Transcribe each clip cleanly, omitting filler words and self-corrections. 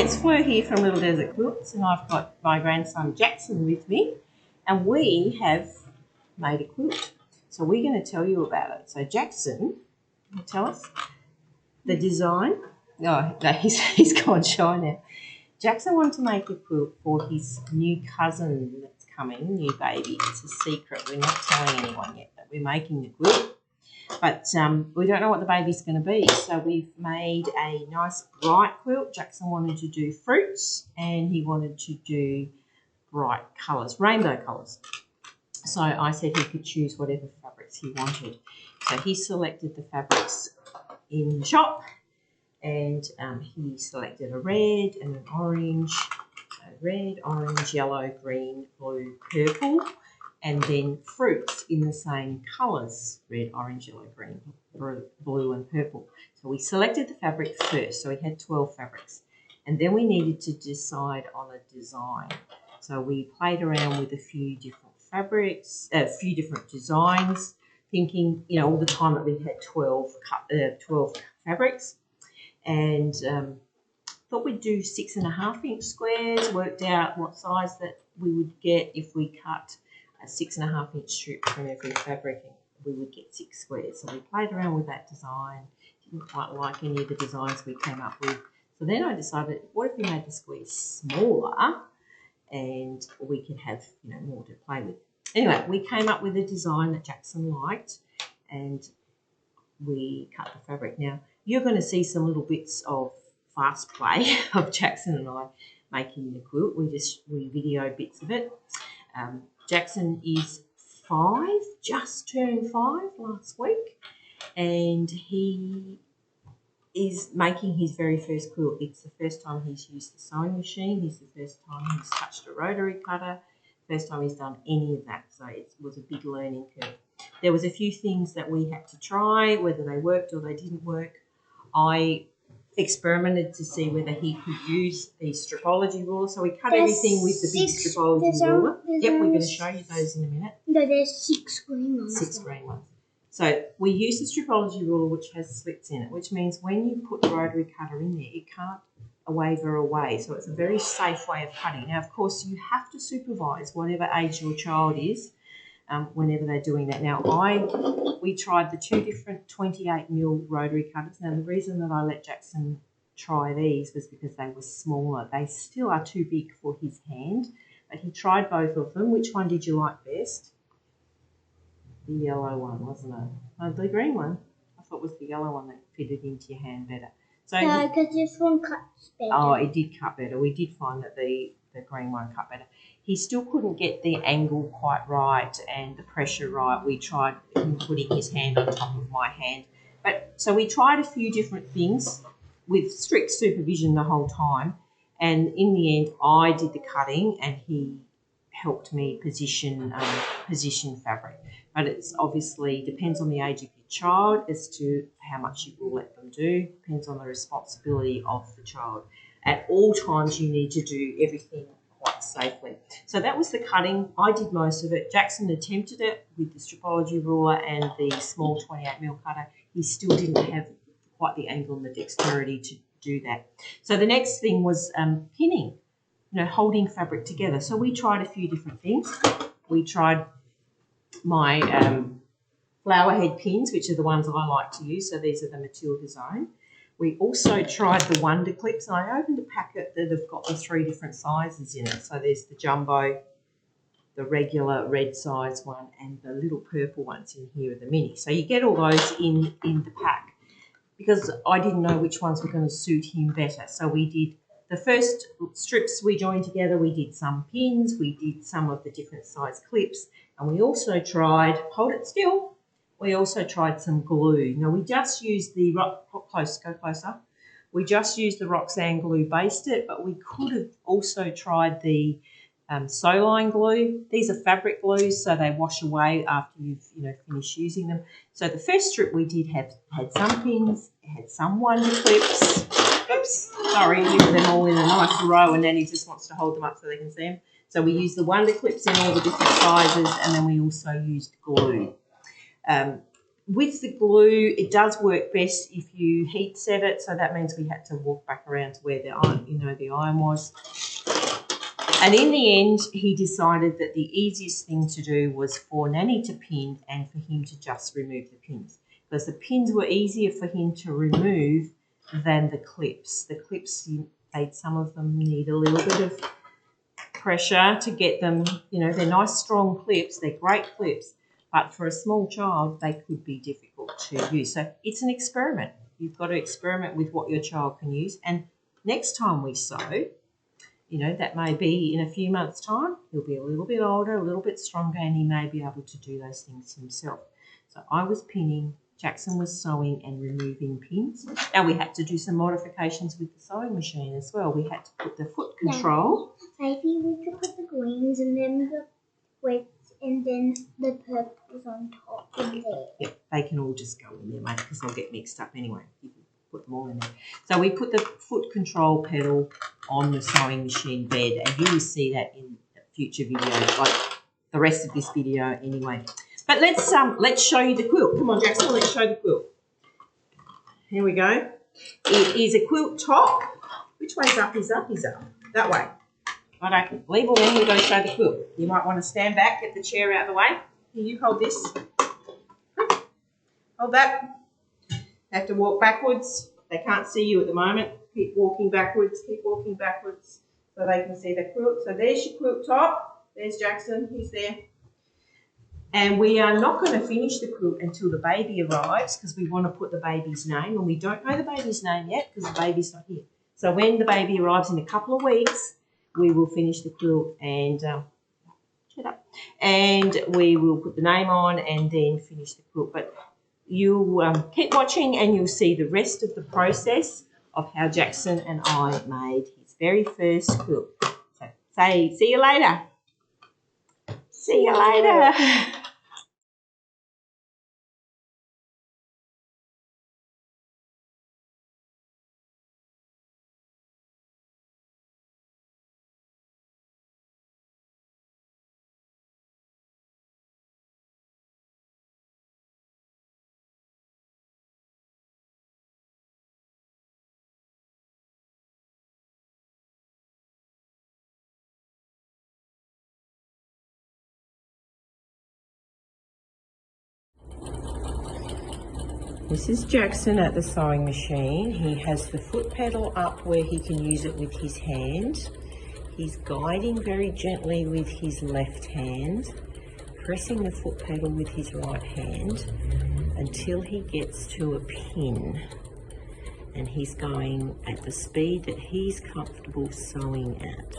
it's Fleur here from Little Desert Quilts, and I've got my grandson Jackson with me, and we have made a quilt. So we're going to tell you about it. So Jackson, will tell us the design. Oh, no, he's gone shy now. Jackson wanted to make a quilt for his new cousin that's coming, new baby. It's a secret. We're not telling anyone yet that we're making the quilt. But we don't know what the baby's going to be. So we've made a nice bright quilt. Jackson wanted to do fruits and he wanted to do bright colours, rainbow colours. So I said he could choose whatever fabrics he wanted. So he selected the fabrics in the shop, and he selected a red and an orange. So red, orange, yellow, green, blue, purple. And then fruits in the same colours, red, orange, yellow, green, blue and purple. So we selected the fabric first, so we had 12 fabrics. And then we needed to decide on a design. So we played around with a few different fabrics, a few different designs, thinking, you know, all the time that we had 12 fabrics. And thought we'd do 6.5 inch squares, worked out what size that we would get if we cut a 6.5 inch strip from every fabric, and we would get 6 squares. So we played around with that design. Didn't quite like any of the designs we came up with. So then I decided, what if we made the squares smaller and we could have, you know, more to play with. Anyway, we came up with a design that Jackson liked, and we cut the fabric. Now you're going to see some little bits of fast play of Jackson and I making the quilt. We videoed bits of it. Jackson is 5, just turned 5 last week, and he is making his very first quilt. It's the first time he's used the sewing machine. It's the first time he's touched a rotary cutter, first time he's done any of that. So it was a big learning curve. There was a few things that we had to try, whether they worked or they didn't work. I experimented to see whether he could use the stripology ruler. So we cut everything with the big stripology ruler. Yep, we're going to show you those in a minute. No, there's 6 green ones. 6 green ones. So we use the stripology ruler, which has slits in it, which means when you put the rotary cutter in there, it can't waver away. So it's a very safe way of cutting. Now, of course, you have to supervise whatever age your child is whenever they're doing that. Now, we tried the 2 different 28mm rotary cutters. Now, the reason that I let Jackson try these was because they were smaller. They still are too big for his hand, but he tried both of them. Which one did you like best? The yellow one, wasn't it? No, the green one. I thought it was the yellow one that fitted into your hand better. So no, because this one cuts better. Oh, it did cut better. We did find that the green one cut better. He still couldn't get the angle quite right and the pressure right. We tried him putting his hand on top of my hand. So we tried a few different things with strict supervision the whole time. And in the end, I did the cutting and he helped me position fabric. But it's obviously depends on the age of your child as to how much you will let them do. Depends on the responsibility of the child. At all times, you need to do everything quite safely. So that was the cutting. I did most of it. Jackson attempted it with the stripology ruler and the small 28mm cutter. He still didn't have quite the angle and the dexterity to do that. So the next thing was pinning, holding fabric together. So we tried a few different things. We tried my flower head pins, which are the ones I like to use. So these are the Matilda Zone. We also tried the Wonder Clips, and I opened a packet that have got the 3 different sizes in it. So there's the jumbo, the regular red size one, and the little purple ones in here are the mini. So you get all those in the pack because I didn't know which ones were going to suit him better. So we did the first strips we joined together. We did some pins, we did some of the different size clips, and we also tried, hold it still, we also tried some glue. Now we just used the go closer. We just used the Roxanne glue based it, but we could have also tried the Soline glue. These are fabric glues, so they wash away after you've finished using them. So the first strip we did had some pins, it had some Wonder Clips. Oops, sorry, we put them all in a nice row, and then he just wants to hold them up so they can see them. So we used the Wonder Clips in all the different sizes, and then we also used glue. with the glue, it does work best if you heat set it. So that means we had to walk back around to where the iron was. And in the end, he decided that the easiest thing to do was for Nanny to pin and for him to just remove the pins, because the pins were easier for him to remove than the clips. The clips, some of them need a little bit of pressure to get them, they're nice strong clips, they're great clips, but for a small child, they could be difficult to use. So it's an experiment. You've got to experiment with what your child can use. And next time we sew, that may be in a few months' time. He'll be a little bit older, a little bit stronger, and he may be able to do those things himself. So I was pinning, Jackson was sewing and removing pins. Now we had to do some modifications with the sewing machine as well. We had to put the foot control. Maybe we could put the greens and then the reds and then the purples on top in there. Yep, they can all just go in there, mate, because they'll get mixed up anyway. You can put them all in there. So we put the foot control pedal on the sewing machine bed, and you will see that in future videos, like the rest of this video anyway. But let's show you the quilt. Come on, Jackson, let's show the quilt. Here we go. It is a quilt top. Which way's up is up is up. That way. Righto, leave all in, we've got to show the quilt. You might want to stand back, get the chair out of the way. Here, you hold this. Hold that. Have to walk backwards. They can't see you at the moment. Keep walking backwards, so they can see the quilt. So there's your quilt top. There's Jackson, he's there. And we are not going to finish the quilt until the baby arrives, because we want to put the baby's name, and we don't know the baby's name yet because the baby's not here. So when the baby arrives in a couple of weeks, we will finish the quilt and we will put the name on and then finish the quilt. But you'll keep watching and you'll see the rest of the process of how Jackson and I made his very first quilt. So say, see you later. See you later. This is Jackson at the sewing machine. He has the foot pedal up where he can use it with his hand. He's guiding very gently with his left hand, pressing the foot pedal with his right hand until he gets to a pin. And he's going at the speed that he's comfortable sewing at.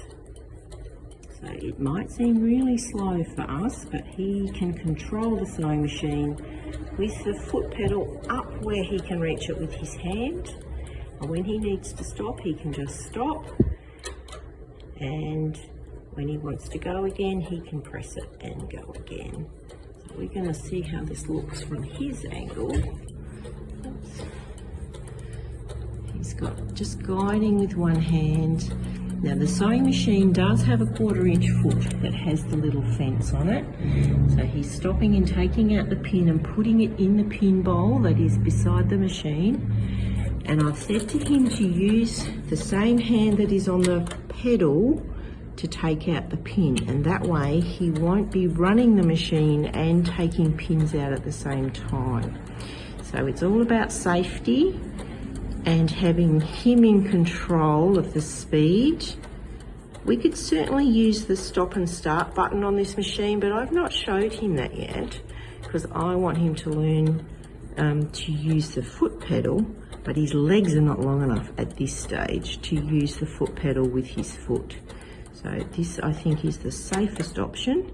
So it might seem really slow for us, but he can control the sewing machine with the foot pedal up where he can reach it with his hand. And when he needs to stop, he can just stop. And when he wants to go again, he can press it and go again. So we're going to see how this looks from his angle. Oops. He's got just guiding with one hand. Now the sewing machine does have a 1/4 inch foot that has the little fence on it. So he's stopping and taking out the pin and putting it in the pin bowl that is beside the machine. And I've said to him to use the same hand that is on the pedal to take out the pin, and that way he won't be running the machine and taking pins out at the same time. So it's all about safety and having him in control of the speed. We could certainly use the stop and start button on this machine, but I've not showed him that yet because I want him to learn to use the foot pedal, but his legs are not long enough at this stage to use the foot pedal with his foot. So this, I think, is the safest option.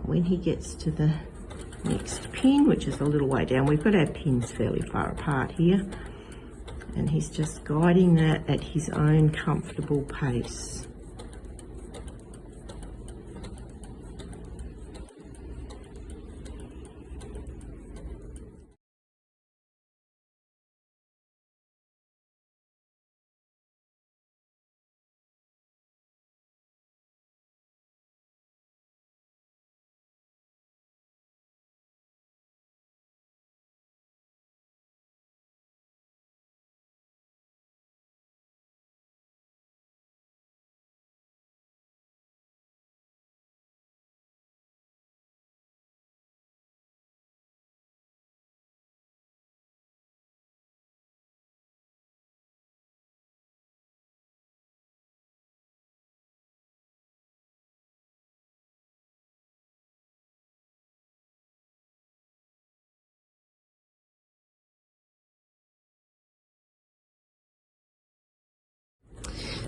When he gets to the next pin, which is a little way down, we've got our pins fairly far apart here, and he's just guiding that at his own comfortable pace.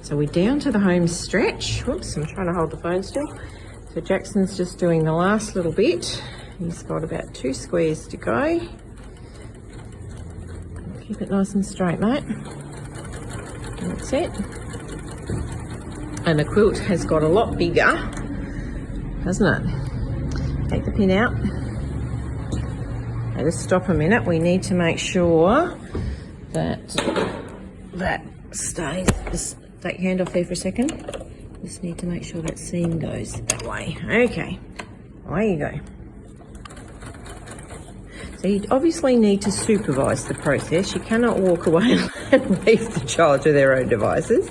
So we're down to the home stretch. Whoops, I'm trying to hold the phone still. So Jackson's just doing the last little bit. He's got about 2 squares to go. Keep it nice and straight, mate. That's it. And the quilt has got a lot bigger, hasn't it? Take the pin out. Okay, just stop a minute. We need to make sure that that stays. Just take your hand off there for a second. Just need to make sure that seam goes that way. Okay, away you go. So you obviously need to supervise the process. You cannot walk away and leave the child to their own devices.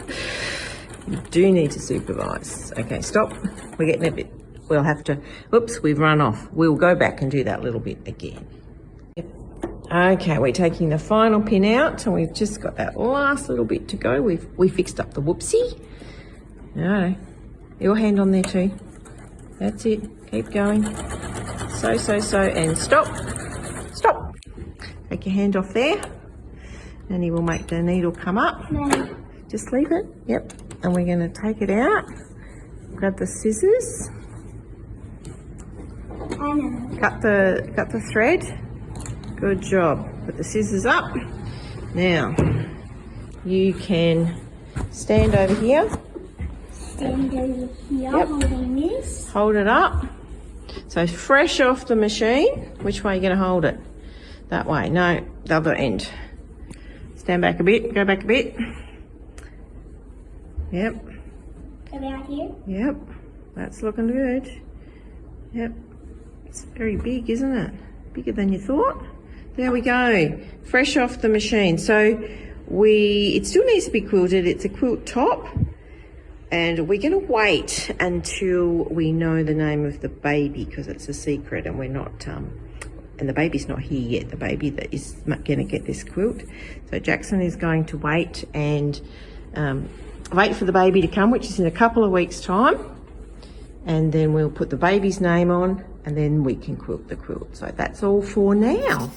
You do need to supervise. Okay, stop. We're getting a bit, we'll have to, whoops, we've run off. We'll go back and do that little bit again. Yep. Okay, we're taking the final pin out, and we've just got that last little bit to go. We fixed up the whoopsie. No, your hand on there too. That's it. Keep going. So, and stop. Stop. Take your hand off there, and you will make the needle come up. No. Just leave it. Yep. And we're going to take it out. Grab the scissors. I know. Cut the thread. Good job. Put the scissors up. Now you can stand over here. Stand over here, Yep. holding this. Hold it up. So fresh off the machine. Which way are you going to hold it? That way. No, the other end. Stand back a bit. Go back a bit. Yep. About here. Yep. That's looking good. Yep. It's very big, isn't it? Bigger than you thought. There we go. Fresh off the machine. So it still needs to be quilted. It's a quilt top. And we're going to wait until we know the name of the baby, because it's a secret and we're not, and the baby's not here yet, the baby that is going to get this quilt. So Jackson is going to wait and wait for the baby to come, which is in a couple of weeks' time. And then we'll put the baby's name on, and then we can quilt the quilt. So that's all for now.